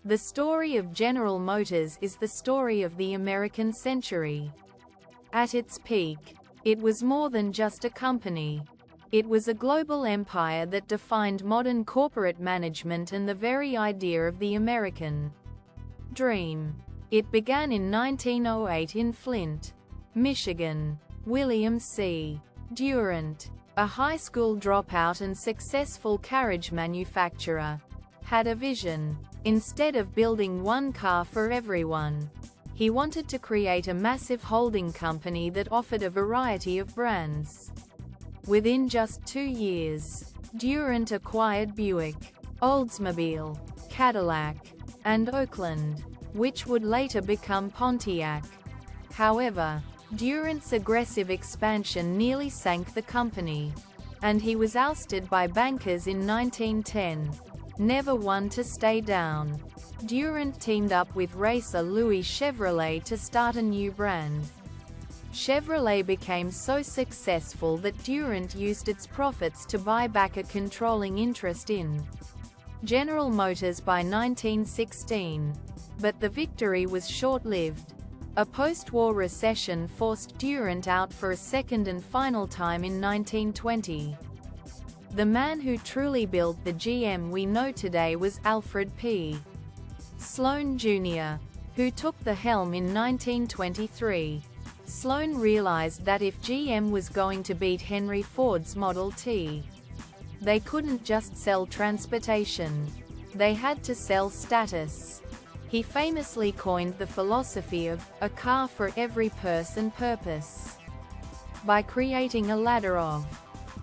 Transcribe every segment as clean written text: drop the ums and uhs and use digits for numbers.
The story of General Motors is the story of the American century. At its peak, it was more than just a company. It was a global empire that defined modern corporate management and the very idea of the American dream. It began in 1908 in Flint, Michigan. William C. Durant, a high school dropout and successful carriage manufacturer, had a vision. Instead of building one car for everyone, he wanted to create a massive holding company that offered a variety of brands. Within just 2 years, Durant acquired Buick, Oldsmobile, Cadillac, and Oakland, which would later become Pontiac. However, Durant's aggressive expansion nearly sank the company, and he was ousted by bankers in 1910. Never one to stay down, Durant teamed up with racer Louis Chevrolet to start a new brand. Chevrolet became so successful that Durant used its profits to buy back a controlling interest in General Motors by 1916. But the victory was short-lived. A post-war recession forced Durant out for a second and final time in 1920. The man who truly built the GM we know today was Alfred P. Sloan Jr., who took the helm in 1923. Sloan realized that if GM was going to beat Henry Ford's Model T, they couldn't just sell transportation. They had to sell status. He famously coined the philosophy of a car for every purse and purpose by creating a ladder of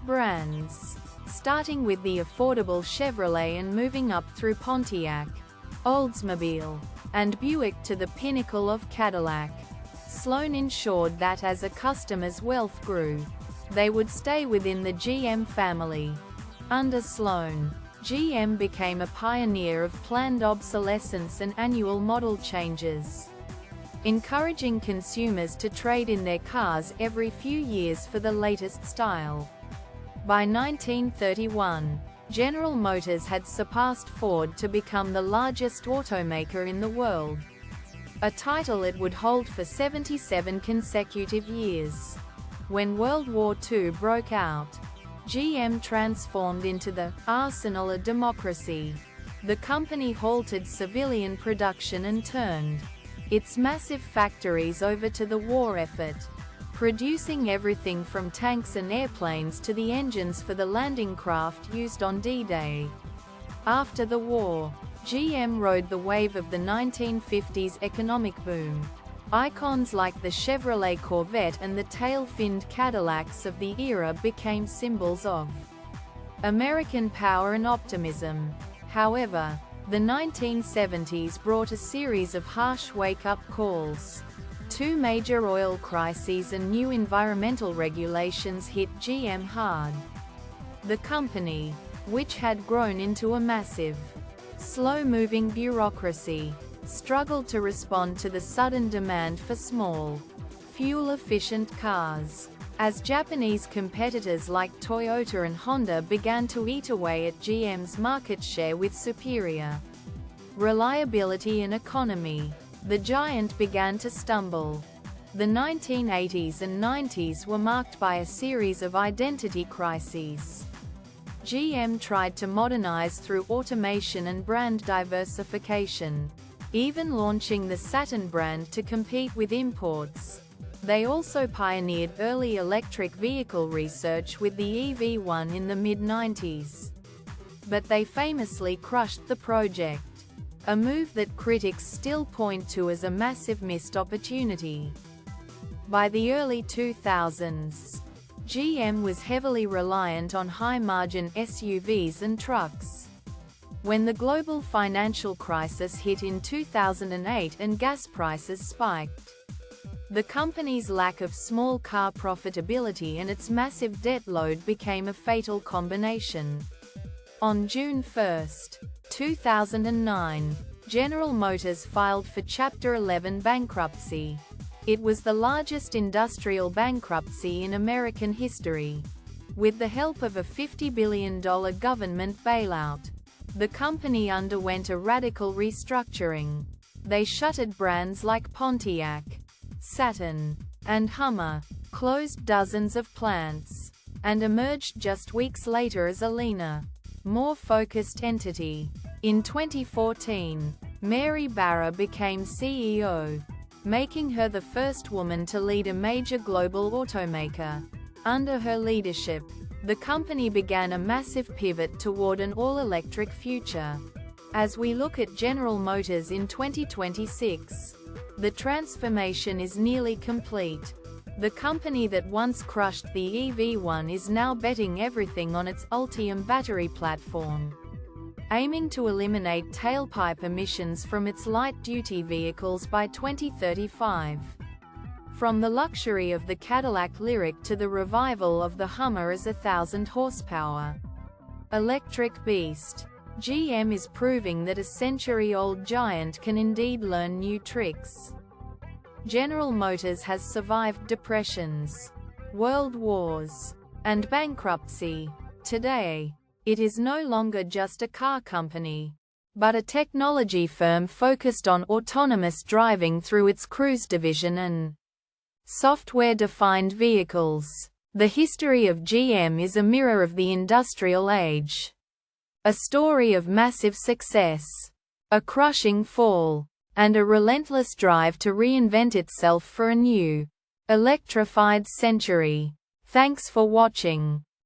brands, starting with the affordable Chevrolet and moving up through Pontiac, Oldsmobile, and Buick to the pinnacle of Cadillac. Sloan ensured that as a customer's wealth grew, they would stay within the GM family. Under Sloan, GM became a pioneer of planned obsolescence and annual model changes, encouraging consumers to trade in their cars every few years for the latest style. By 1931, General Motors had surpassed Ford to become the largest automaker in the world, a title it would hold for 77 consecutive years. When World War II broke out, GM transformed into the arsenal of democracy. The company halted civilian production and turned its massive factories over to the war effort, producing everything from tanks and airplanes to the engines for the landing craft used on D-Day. After the war, GM rode the wave of the 1950s economic boom. Icons like the Chevrolet Corvette and the tail-finned Cadillacs of the era became symbols of American power and optimism. However, the 1970s brought a series of harsh wake-up calls. 2 major oil crises and new environmental regulations hit GM hard. The company, which had grown into a massive, slow-moving bureaucracy, struggled to respond to the sudden demand for small, fuel-efficient cars. As Japanese competitors like Toyota and Honda began to eat away at GM's market share with superior reliability and economy, the giant began to stumble. The 1980s and 90s were marked by a series of identity crises. GM tried to modernize through automation and brand diversification, even launching the Saturn brand to compete with imports. They also pioneered early electric vehicle research with the EV1 in the mid-90s. But they famously crushed the project, a move that critics still point to as a massive missed opportunity. By the early 2000s, GM was heavily reliant on high-margin SUVs and trucks. When the global financial crisis hit in 2008 and gas prices spiked, the company's lack of small car profitability and its massive debt load became a fatal combination. On June 1, 2009, General Motors filed for Chapter 11 bankruptcy. It was the largest industrial bankruptcy in American history. With the help of a $50 billion government bailout, The company underwent a radical restructuring. They shuttered brands like Pontiac, Saturn, and Hummer, closed dozens of plants, and emerged just weeks later as a leaner, more focused entity. In 2014, Mary Barra became CEO, making her the first woman to lead a major global automaker. Under her leadership, the company began a massive pivot toward an all-electric future. As we look at General Motors in 2026, the transformation is nearly complete. The company that once crushed the EV1 is now betting everything on its Ultium battery platform, aiming to eliminate tailpipe emissions from its light-duty vehicles by 2035. From the luxury of the Cadillac Lyriq to the revival of the Hummer as a 1,000 horsepower electric beast, GM is proving that a century-old giant can indeed learn new tricks. General Motors has survived depressions, world wars, and bankruptcy. Today, it is no longer just a car company, but a technology firm focused on autonomous driving through its Cruise division and software-defined vehicles. The history of GM is a mirror of the industrial age. A story of massive success, a crushing fall, and a relentless drive to reinvent itself for a new, electrified century. Thanks for watching.